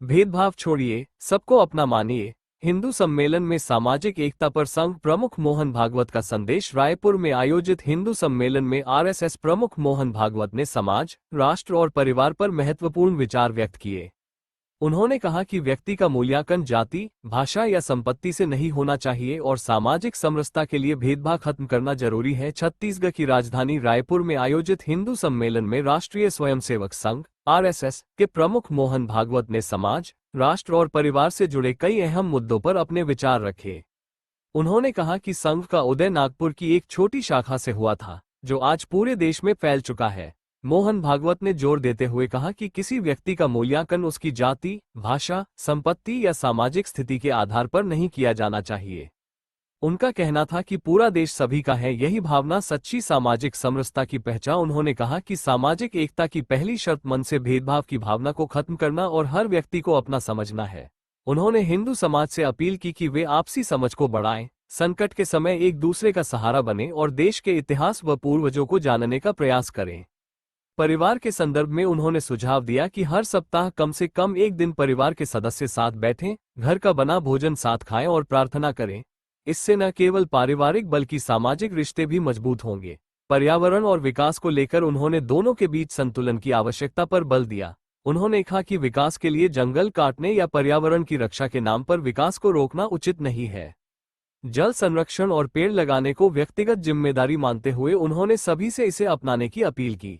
भेदभाव छोड़िए, सबको अपना मानिए। हिंदू सम्मेलन में सामाजिक एकता पर संघ प्रमुख मोहन भागवत का संदेश। रायपुर में आयोजित हिंदू सम्मेलन में आरएसएस प्रमुख मोहन भागवत ने समाज, राष्ट्र और परिवार पर महत्वपूर्ण विचार व्यक्त किए। उन्होंने कहा कि व्यक्ति का मूल्यांकन जाति, भाषा या संपत्ति से नहीं होना चाहिए और सामाजिक समरसता के लिए भेदभाव खत्म करना जरूरी है। छत्तीसगढ़ की राजधानी रायपुर में आयोजित हिंदू सम्मेलन में राष्ट्रीय स्वयंसेवक संघ आरएसएस के प्रमुख मोहन भागवत ने समाज, राष्ट्र और परिवार से जुड़े कई अहम मुद्दों पर अपने विचार रखे। उन्होंने कहा कि संघ का उदय नागपुर की एक छोटी शाखा से हुआ था, जो आज पूरे देश में फैल चुका है। मोहन भागवत ने जोर देते हुए कहा कि किसी व्यक्ति का मूल्यांकन उसकी जाति, भाषा, संपत्ति या सामाजिक स्थिति के आधार पर नहीं किया जाना चाहिए। उनका कहना था कि पूरा देश सभी का है, यही भावना सच्ची सामाजिक समरसता की पहचान। उन्होंने कहा कि सामाजिक एकता की पहली शर्त मन से भेदभाव की भावना को खत्म करना और हर व्यक्ति को अपना समझना है। उन्होंने हिंदू समाज से अपील की कि वे आपसी समझ को बढ़ाएं, संकट के समय एक दूसरे का सहारा बने और देश के इतिहास व पूर्वजों को जानने का प्रयास करें। परिवार के संदर्भ में उन्होंने सुझाव दिया कि हर सप्ताह कम से कम एक दिन परिवार के सदस्य साथ बैठें, घर का बना भोजन साथ खाएं और प्रार्थना करें। इससे न केवल पारिवारिक बल्कि सामाजिक रिश्ते भी मजबूत होंगे। पर्यावरण और विकास को लेकर उन्होंने दोनों के बीच संतुलन की आवश्यकता पर बल दिया। उन्होंने कहा कि विकास के लिए जंगल काटने या पर्यावरण की रक्षा के नाम पर विकास को रोकना उचित नहीं है। जल संरक्षण और पेड़ लगाने को व्यक्तिगत जिम्मेदारी मानते हुए उन्होंने सभी से इसे अपनाने की अपील की।